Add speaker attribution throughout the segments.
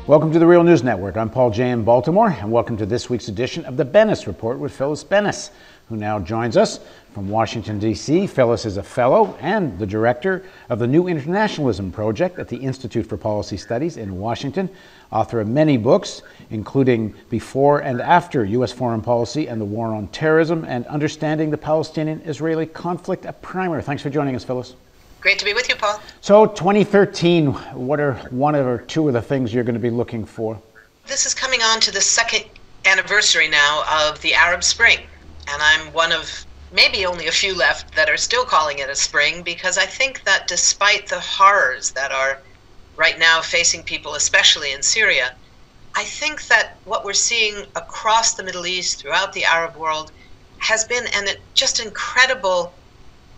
Speaker 1: Welcome to the Real News Network. I'm Paul Jay in Baltimore, and welcome to this week's edition of the Bennis Report with Phyllis Bennis, who now joins us from Washington, D.C. Phyllis is a fellow and the director of the New Internationalism Project at the Institute for Policy Studies in Washington, author of many books, including Before and After U.S. Foreign Policy and the War on Terrorism and Understanding the Palestinian-Israeli Conflict, a primer. Thanks for joining us, Phyllis.
Speaker 2: Great to be with you, Paul.
Speaker 1: So 2013, what are one or two of the things you're going to be looking for?
Speaker 2: This is coming on to the second anniversary now of the Arab Spring. And I'm one of maybe only a few left that are still calling it a spring, because I think that despite the horrors that are right now facing people, especially in Syria, I think that what we're seeing across the Middle East, throughout the Arab world, has been just incredible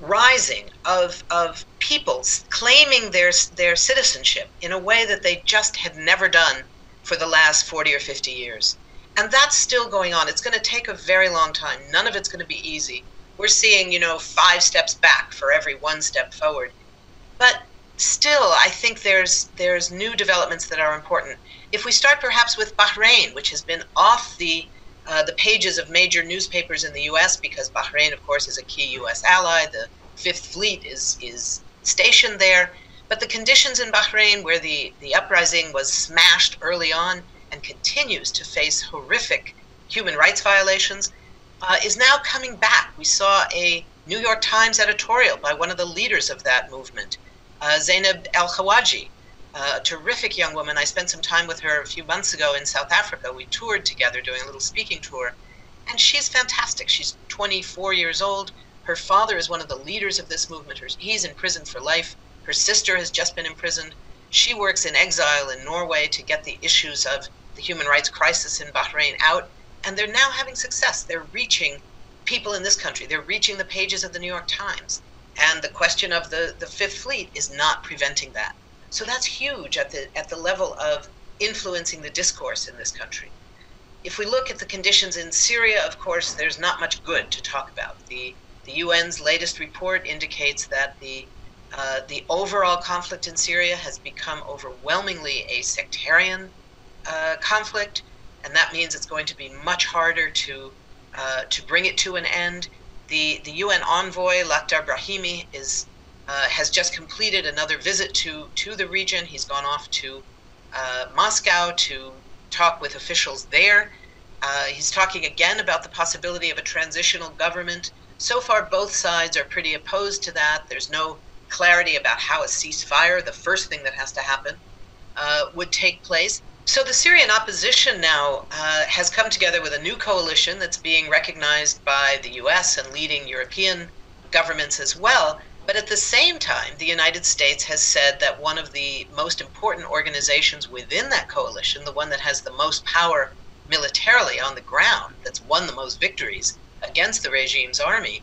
Speaker 2: rising of peoples claiming their citizenship in a way that they just had never done for the last 40 or 50 years. And that's still going on. It's going to take a very long time. None of it's going to be easy. We're seeing, 5 steps back for every 1 step forward. But still, I think there's new developments that are important. If we start perhaps with Bahrain, which has been off the pages of major newspapers in the U.S. because Bahrain, of course, is a key U.S. ally. The Fifth Fleet is stationed there. But the conditions in Bahrain, where the uprising was smashed early on and continues to face horrific human rights violations, is now coming back. We saw a New York Times editorial by one of the leaders of that movement, Zainab El-Khawaji, a terrific young woman. I spent some time with her a few months ago in South Africa. We toured together doing a little speaking tour, and she's fantastic. She's 24 years old. Her father is one of the leaders of this movement. He's in prison for life. Her sister has just been imprisoned. She works in exile in Norway to get the issues of the human rights crisis in Bahrain out, and they're now having success. They're reaching people in this country. They're reaching the pages of the New York Times, and the question of the Fifth Fleet is not preventing that. So that's huge at the level of influencing the discourse in this country. If we look at the conditions in Syria, of course, there's not much good to talk about. The UN's latest report indicates that the overall conflict in Syria has become overwhelmingly a sectarian conflict, and that means it's going to be much harder to bring it to an end. The UN envoy, Lakhdar Brahimi, has just completed another visit to the region. He's gone off to Moscow to talk with officials there. He's talking again about the possibility of a transitional government. So far, both sides are pretty opposed to that. There's no clarity about how a ceasefire, the first thing that has to happen, would take place. So the Syrian opposition now has come together with a new coalition that's being recognized by the US and leading European governments as well. But at the same time, the United States has said that one of the most important organizations within that coalition, the one that has the most power militarily on the ground, that's won the most victories against the regime's army,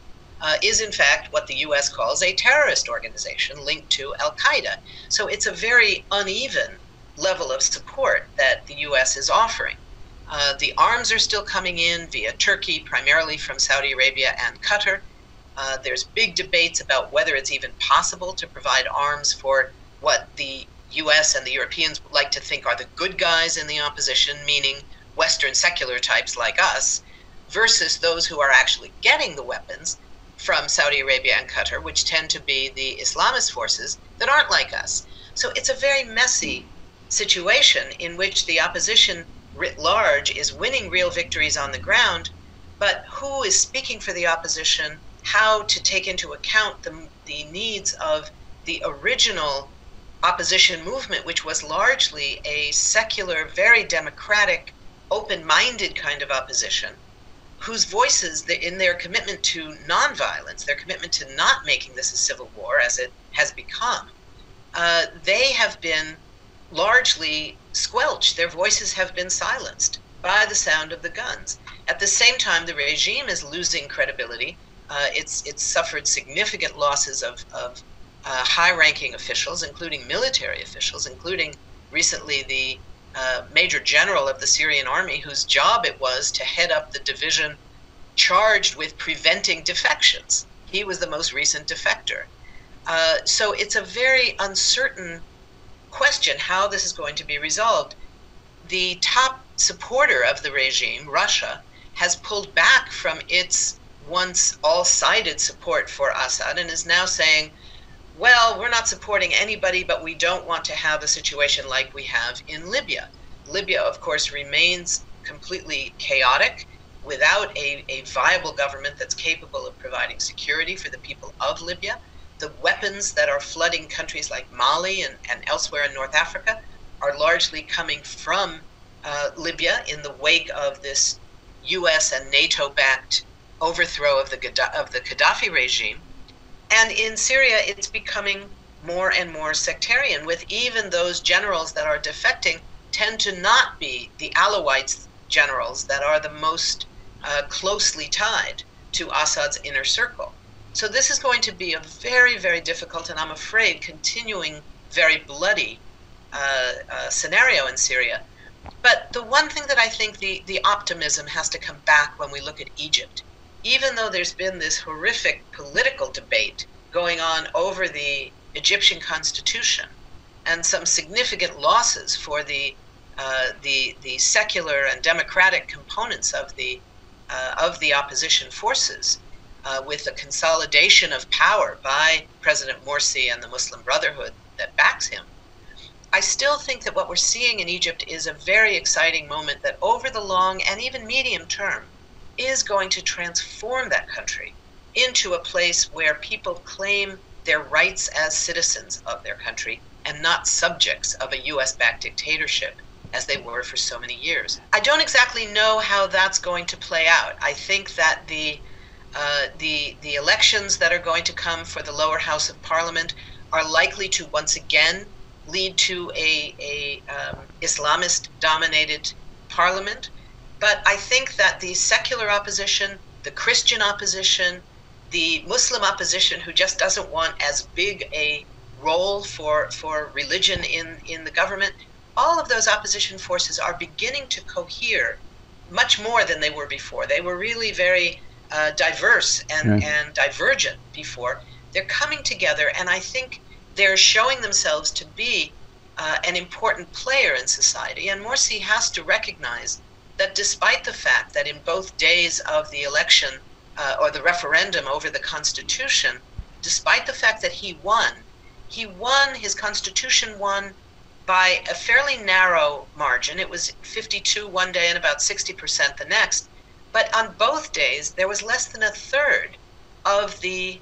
Speaker 2: is in fact what the U.S. calls a terrorist organization linked to Al-Qaeda. So it's a very uneven level of support that the U.S. is offering. The arms are still coming in via Turkey, primarily from Saudi Arabia and Qatar. There's big debates about whether it's even possible to provide arms for what the U.S. and the Europeans like to think are the good guys in the opposition, meaning Western secular types like us, versus those who are actually getting the weapons from Saudi Arabia and Qatar, which tend to be the Islamist forces that aren't like us. So it's a very messy situation in which the opposition writ large is winning real victories on the ground, but who is speaking for the opposition, how to take into account the needs of the original opposition movement, which was largely a secular, very democratic, open-minded kind of opposition, whose voices, in their commitment to nonviolence, their commitment to not making this a civil war as it has become, they have been largely squelched. Their voices have been silenced by the sound of the guns. At the same time, the regime is losing credibility. It's suffered significant losses of high-ranking officials, including military officials, including recently the major general of the Syrian army, whose job it was to head up the division charged with preventing defections. He was the most recent defector. So it's a very uncertain question how this is going to be resolved. the top supporter of the regime, Russia, has pulled back from its once all-sided support for Assad and is now saying, well, we're not supporting anybody, but we don't want to have a situation like we have in Libya. Libya, of course, remains completely chaotic without a viable government that's capable of providing security for the people of Libya. The weapons that are flooding countries like Mali and elsewhere in North Africa are largely coming from Libya in the wake of this US and NATO-backed overthrow of the Gaddafi regime. And in Syria, it's becoming more and more sectarian, with even those generals that are defecting tend to not be the Alawites generals that are the most closely tied to Assad's inner circle. So this is going to be a very, very difficult, and I'm afraid continuing very bloody scenario in Syria. But the one thing that I think the optimism has to come back when we look at Egypt, even though there's been this horrific political debate going on over the Egyptian constitution and some significant losses for the secular and democratic components of the opposition forces, with the consolidation of power by President Morsi and the Muslim Brotherhood that backs him, I still think that what we're seeing in Egypt is a very exciting moment that over the long and even medium term is going to transform that country into a place where people claim their rights as citizens of their country and not subjects of a US-backed dictatorship as they were for so many years. I don't exactly know how that's going to play out. I think that the elections that are going to come for the lower house of parliament are likely to once again lead to a Islamist-dominated parliament. But I think that the secular opposition, the Christian opposition, the Muslim opposition who just doesn't want as big a role for religion in the government, all of those opposition forces are beginning to cohere much more than they were before. They were really very diverse and divergent before. They're coming together, and I think they're showing themselves to be an important player in society. And Morsi has to recognize that despite the fact that in both days of the election or the referendum over the Constitution, despite the fact that he won, his Constitution won by a fairly narrow margin. It was 52 one day and about 60% the next. But on both days, there was less than a third of the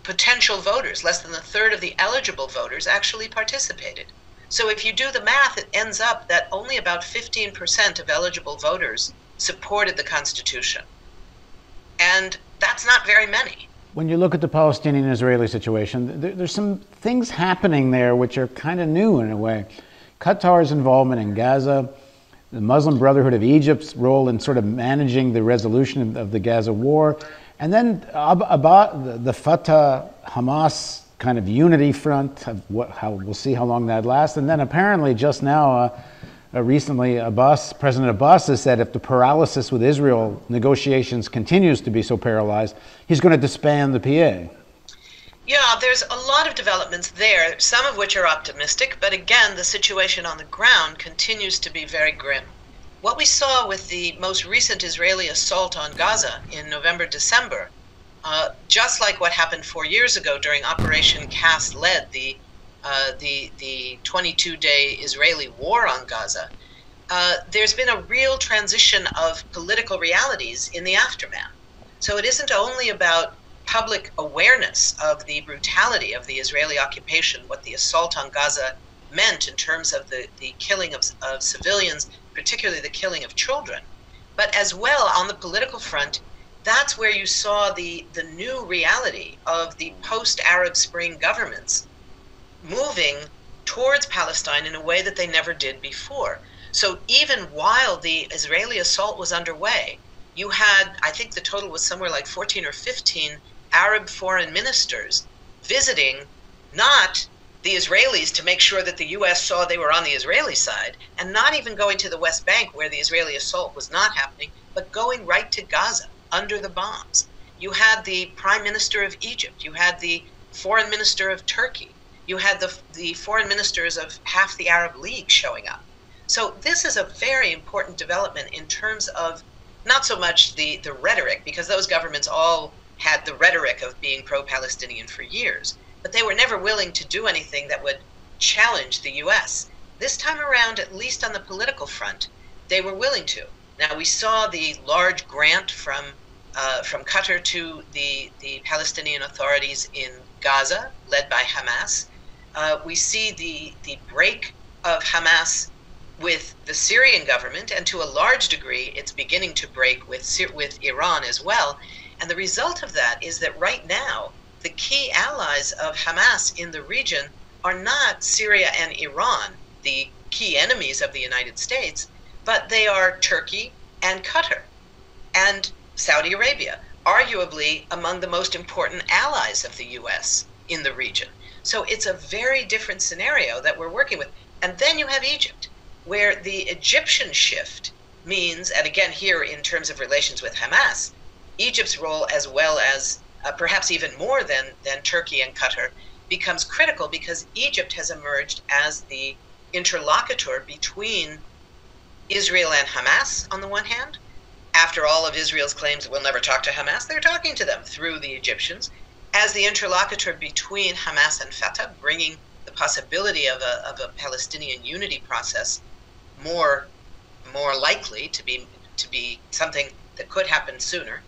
Speaker 2: potential voters, less than a third of the eligible voters actually participated. So if you do the math, it ends up that only about 15% of eligible voters supported the Constitution. And that's not very many.
Speaker 1: When you look at the Palestinian-Israeli situation, there's some things happening there which are kind of new in a way. Qatar's involvement in Gaza, the Muslim Brotherhood of Egypt's role in sort of managing the resolution of the Gaza war, and then about the Fatah-Hamas kind of unity front, how we'll see how long that lasts. And then apparently just now, recently, President Abbas has said if the paralysis with Israel negotiations continues to be so paralyzed, he's going to disband the PA.
Speaker 2: Yeah, there's a lot of developments there, some of which are optimistic, but again, the situation on the ground continues to be very grim. What we saw with the most recent Israeli assault on Gaza in November, December, just like what happened 4 years ago during Operation Cast Lead, the 22-day Israeli war on Gaza, there's been a real transition of political realities in the aftermath. So it isn't only about public awareness of the brutality of the Israeli occupation, what the assault on Gaza meant in terms of the killing of civilians, particularly the killing of children, but as well on the political front, that's where you saw the new reality of the post-Arab Spring governments moving towards Palestine in a way that they never did before. So even while the Israeli assault was underway, you had, I think the total was somewhere like 14 or 15 Arab foreign ministers visiting not the Israelis to make sure that the U.S. saw they were on the Israeli side, and not even going to the West Bank where the Israeli assault was not happening, but going right to Gaza under the bombs. You had the Prime Minister of Egypt, you had the Foreign Minister of Turkey, you had the foreign ministers of half the Arab League showing up. So this is a very important development in terms of not so much the rhetoric, because those governments all had the rhetoric of being pro-Palestinian for years, but they were never willing to do anything that would challenge the U.S. This time around, at least on the political front, they were willing to. Now, we saw the large grant from Qatar to the Palestinian authorities in Gaza, led by Hamas. We see the break of Hamas with the Syrian government, and to a large degree, it's beginning to break with Iran as well. And the result of that is that right now, the key allies of Hamas in the region are not Syria and Iran, the key enemies of the United States, but they are Turkey and Qatar and Saudi Arabia, arguably among the most important allies of the U.S. in the region. So it's a very different scenario that we're working with. And then you have Egypt, where the Egyptian shift means, and again here in terms of relations with Hamas, Egypt's role, as well as perhaps even more than Turkey and Qatar, becomes critical because Egypt has emerged as the interlocutor between Israel and Hamas on the one hand. After all of Israel's claims we'll never talk to Hamas, they're talking to them through the Egyptians, as the interlocutor between Hamas and Fatah, bringing the possibility of a Palestinian unity process more likely to be something that could happen sooner.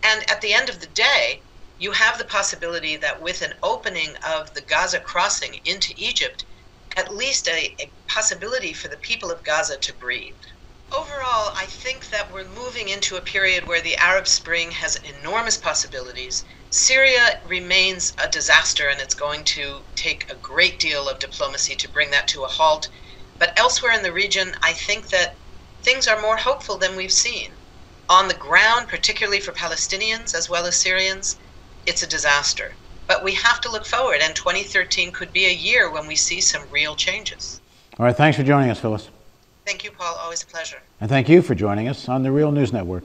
Speaker 2: And at the end of the day, you have the possibility that with an opening of the Gaza crossing into Egypt, at least a possibility for the people of Gaza to breathe. Overall, I think that we're moving into a period where the Arab Spring has enormous possibilities. Syria remains a disaster, and it's going to take a great deal of diplomacy to bring that to a halt. But elsewhere in the region, I think that things are more hopeful than we've seen. On the ground, particularly for Palestinians as well as Syrians, it's a disaster. But we have to look forward, and 2013 could be a year when we see some real changes.
Speaker 1: All right, thanks for joining us, Phyllis.
Speaker 2: Thank you, Paul. Always a pleasure.
Speaker 1: And thank you for joining us on the Real News Network.